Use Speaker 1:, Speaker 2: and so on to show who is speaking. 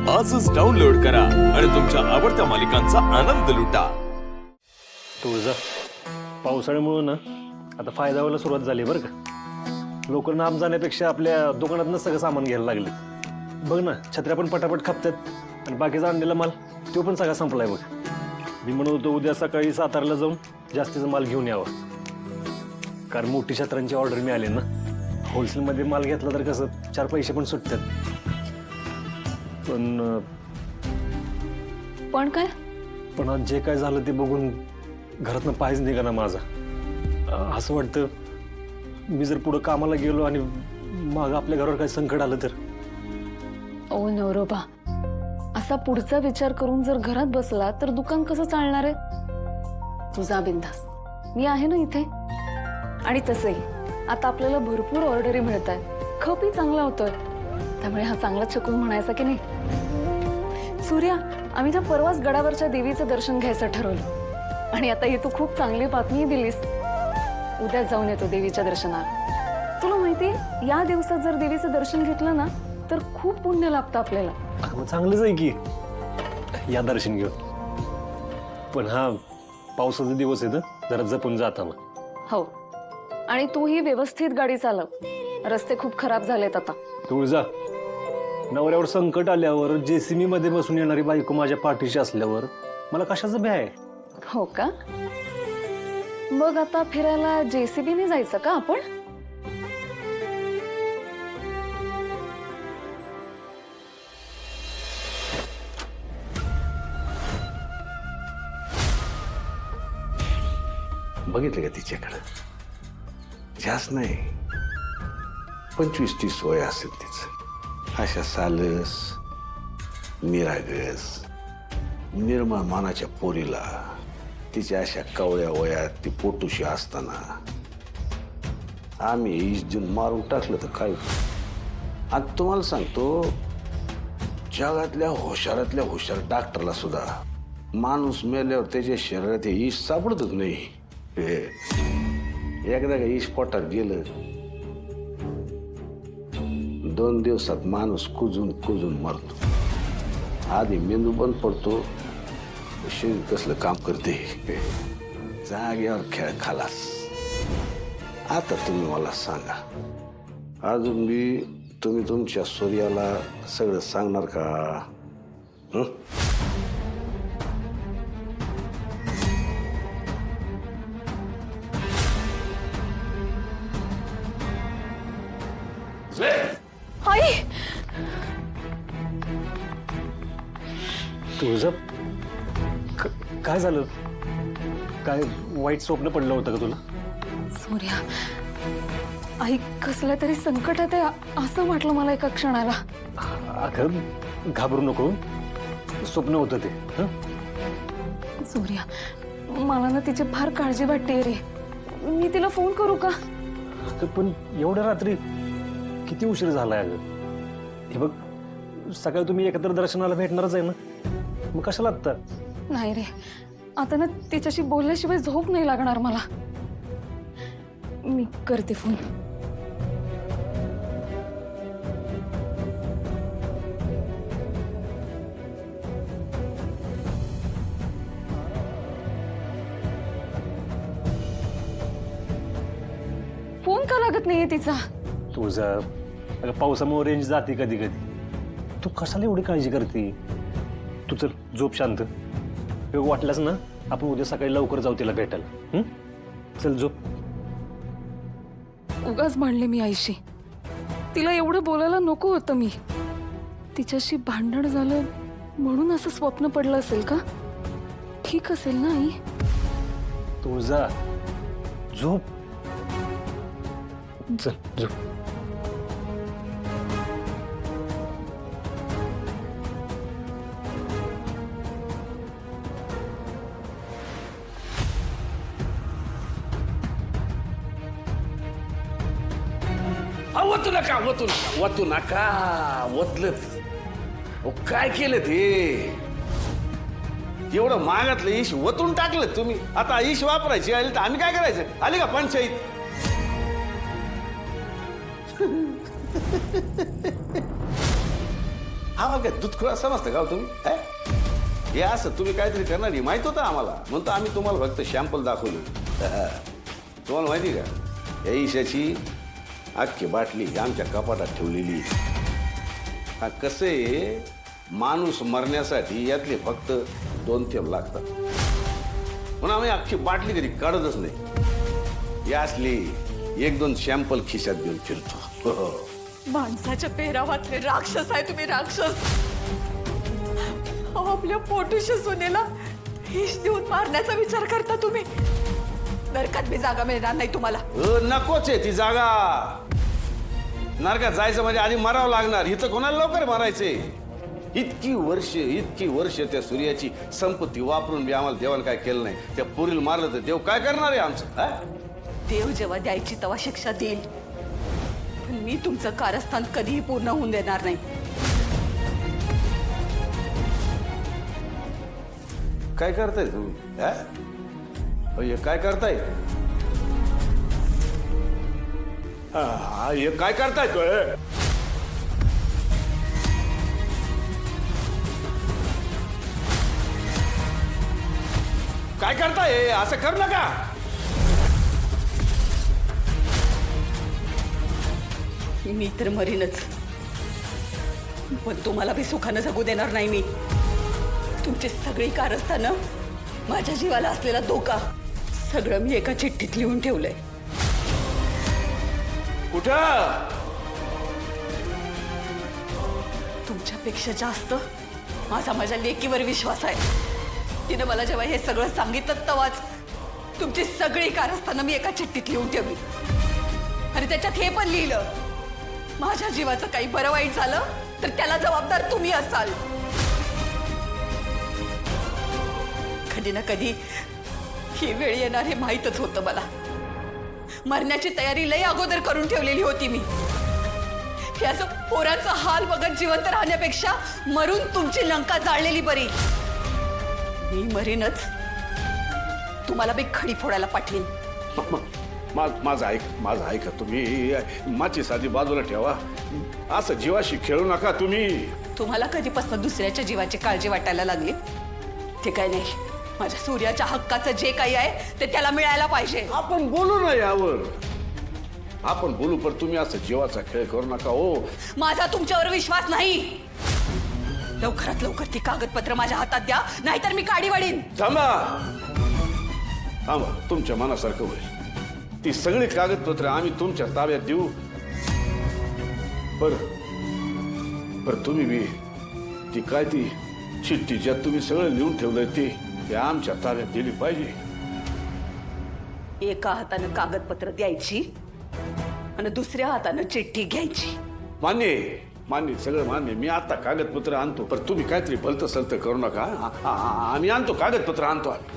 Speaker 1: आजच डाउनलोड करा आणि तुमच्या आवडत्या मालिकांचा आनंद लुटा।
Speaker 2: तुळजा, पावसाळ्यामुळे ना आता फायदा व्हायला सुरुवात झाली बरं का। लोक नाम जाण्यापेक्षा आपल्या दुकानातनं सगळं सामान घ्यायला लागले। बघ ना, छत्र्या पण पटापट खपतात आणि बाकीचा आणलेला माल तो पण सगळा संपलाय बघ। मी म्हणत होतो उद्या सकाळी सातारला जाऊन जास्तीचा माल घेऊन यावा, कारण मोठी छत्रांची ऑर्डर मिळाली ना। होलसेलमध्ये माल घेतला तर कसं 4 पैसे पण सुटतात।
Speaker 3: पण काय?
Speaker 2: पण आज जे काय झालं ते बघून घरातनं पायच निघाला माझा। असं वाटतं मी जर पुढे कामाला गेलो आणि मग आपल्या घरावर काही संकट आलं तर।
Speaker 3: ओ नवरोबा, असा पुढचा विचार करून जर घरात बसला तर दुकान कसं चालणार आहे? तुझा बिंदास, मी आहे ना इथे। आणि तसंही आता आपल्याला भरपूर ऑर्डरी मिळत आहेत, खपही चांगला होतोय, त्यामुळे हा चांगला चकून म्हणायचा की नाही। सूर्या, आम्ही त्या परवाच गडावरच्या देवीचं दर्शन घ्यायचं ठरवलं आणि आता ही तू खूप चांगली बातमी दिलीस। उद्या जाऊन येतो देवीच्या दर्शनाला। तुला माहिती, या दिवसात जर देवीचं दर्शन घेतलं ना तर खूप पुण्य लाभतं आपल्याला।
Speaker 2: मग चांगलंच आहे की, या दर्शन घेऊन। पण हा पावसाचा दिवस आहे ना, जरा जपून जाताना।
Speaker 3: हो, आणि तूही व्यवस्थित गाडी चालव, रस्ते खूप खराब झालेत आता।
Speaker 2: तुळजा, नवऱ्यावर संकट आल्यावर जेसीबी मध्ये बसून येणारी बायको माझ्या पाठीशी असल्यावर मला कशाचं भय आहे?
Speaker 3: हो का? मग आता फिरायला जेसीबीने जायचं का आपण?
Speaker 4: बघितलं का तिच्याकडं? जास्त नाही, 25-30 वय असेल तिचं। अशा सालस निरागस निर्मळ मानाच्या पोरीला तिच्या अशा कवळ्या वयात ती पोटूशी असताना आम्ही इज्जत मारून टाकलं तर काय? आणि तुम्हाला सांगतो, जगातल्या हुशारातल्या हुशार डॉक्टरला सुद्धा माणूस मेल्यावर त्याच्या शरीरात हे इश सापडतच नाही। एकदा का इश पोटात गेलं, 2 दिवसात माणूस कुजून कुजून मरतो। आधी मेंदू बंद पडतो, शरीर कसलं काम करते, जाग्यावर खेळ खालास। आता तुम्ही मला सांगा, अजून बी तुम्ही तुमच्या सूर्याला सगळं सांगणार का?
Speaker 3: आई,
Speaker 2: तुळजा, काय झालं? काय वाईट स्वप्न पडलं होतं का तुला?
Speaker 3: सूर्या, आई कसलं तरी संकटात आहे असं वाटलं मला एका क्षणाला।
Speaker 2: अगं घाबरू नको, स्वप्न होतं ते।
Speaker 3: सूर्या, मला ना तिची फार काळजी वाटते रे। मी तिला फोन करू का?
Speaker 2: पण एवढ्या रात्री किती उशीर झालाय? अगं हे बघ, सकाळी तुम्ही एकत्र दर्शनाला भेटणारच आहे ना, मग कशाला आत्ता?
Speaker 3: नाही रे, आता ना तिच्याशी बोलल्याशिवाय झोप नाही लागणार मला। मी करते फोन। फोन का लागत नाहीये तिचा?
Speaker 2: तुझा अगं पावसामुळे रेंज जाते कधी कधी, तू कशाला एवढी काळजी करते? तू चल झोप शांत। वाटलंच ना आपण उद्या सकाळी लवकर जाऊ तिला भेटायला। चल झोप।
Speaker 3: उगाच भांडले मी आईशी, तिला एवढं बोलायला नको होतं मी। तिच्याशी भांडण झालं म्हणून असं स्वप्न पडलं असेल का? ठीक असेल ना आई?
Speaker 2: तुझा झोप, चल झोप।
Speaker 4: वतू नका, वतू नका, वतू नका, वतलं काय केलं ते? एवढं महागातलं ईश वतून टाकलं तुम्ही। आता ईश वापरायची आली तर आम्ही काय करायचं? आली का पंचायत? आम्हाला काय दूध खुळा समजतं का हो तुम्ही हे? हे असं तुम्ही काहीतरी करणार ही माहित होतं आम्हाला म्हणतो आम्ही तुम्हाला फक्त शॅम्पल दाखवलं तुम्हाला माहिती का या ईशाची अख्खी बाटली आमच्या कपाटात ठेवलेली हा कसं आहे माणूस मरण्यासाठी यातले फक्त 2 थेंब लागतात म्हणून आम्ही अख्खी बाटली कधी काढतच नाही या असली 1-2 शॅम्पल खिशात घेऊन फिरतो हो.
Speaker 5: माणसाच्या पेहरावातले राक्षस आहे तुम्ही राक्षस अहो, आपल्या पोटूच्या सुनेला हिश देऊन मारण्याचा विचार करता तुम्ही नरकात बी जागा मिळणार नाही तुम्हाला
Speaker 4: नकोच आहे ती जागा नरकात जायचं म्हणजे आधी मरावं लागणार इथं कोणाला लवकर मारायचे इतकी वर्ष त्या सूर्याची संपत्ती वापरून बी आम्हाला देवानं काय केलं नाही त्या पुरील मारलं तर देव काय करणार आहे आमचं हा?
Speaker 5: देव जेव्हा द्यायची तेव्हा शिक्षा देईल पण मी तुमचं कारस्थान कधीही पूर्ण होऊन देणार नाही
Speaker 4: काय करताय तुम्ही हा? हे काय करताय हे काय करताय तो काय करताय असं कर नका
Speaker 5: मी तर मरीनच पण तुम्हाला बी सुखानं जगू देणार नाही मी तुमची सगळी कारस्थानं माझ्या जीवाला असलेला धोका सगळं मी एका चिठ्ठीत लिहून ठेवलंय
Speaker 4: कुठं
Speaker 5: तुमच्यापेक्षा जास्त माझ्या लेकीवर विश्वास आहे तिनं मला जेव्हा हे सगळं सांगितलं तेव्हाच तुमची सगळी कारस्थानं मी एका चिठ्ठीत लिहून ठेवली आणि त्याच्यात हे पण लिहिलं माझ्या जीवाचं काही बरं वाईट झालं तर त्याला जबाबदार तुम्ही असाल कधी ना कधी ही वेळ येणार हे माहीतच होतं मला मरण्याची तयारी लई अगोदर करून ठेवलेली होती मी हे असं पोरांचा हाल बघत जिवंत राहण्यापेक्षा मरून तुमची लंका जाळलेली बरी मी मरीनच तुम्हाला बी खडी फोडायला पाठवीन
Speaker 4: माझं ऐका तुम्ही माझी साधी बाजूला ठेवा असं जीवाशी खेळू नका तुम्ही
Speaker 5: तुम्हाला कधीपासून दुसऱ्याच्या जीवाची काळजी वाटायला लागली ते काय नाही माझ्या सूर्याच्या हक्काचं जे काही आहे ते त्याला मिळायला पाहिजे
Speaker 4: आपण बोलू ना यावर आपण बोलू पण तुम्ही असं जीवाचा खेळ करू नका हो
Speaker 5: माझा तुमच्यावर विश्वास नाही लवकरात लवकर ती कागदपत्र माझ्या हातात द्या नाहीतर मी काडी वाढीन
Speaker 4: थांबा तुमच्या मनासारखं होईल ती सगळी कागदपत्र आम्ही तुमच्या ताब्यात देऊ पर तुम्ही बी ती काय ती चिठ्ठी ज्यात तुम्ही सगळं लिहून ठेवलंय ते आमच्या ताब्यात दिली पाहिजे
Speaker 5: एका हातानं कागदपत्र द्यायची आणि दुसऱ्या हातानं चिठ्ठी घ्यायची
Speaker 4: मान्य सगळं मान्य मी आता कागदपत्र आणतो पण तुम्ही काहीतरी भलतं सलतं करू नका आम्ही आणतो कागदपत्र आणतो आम्ही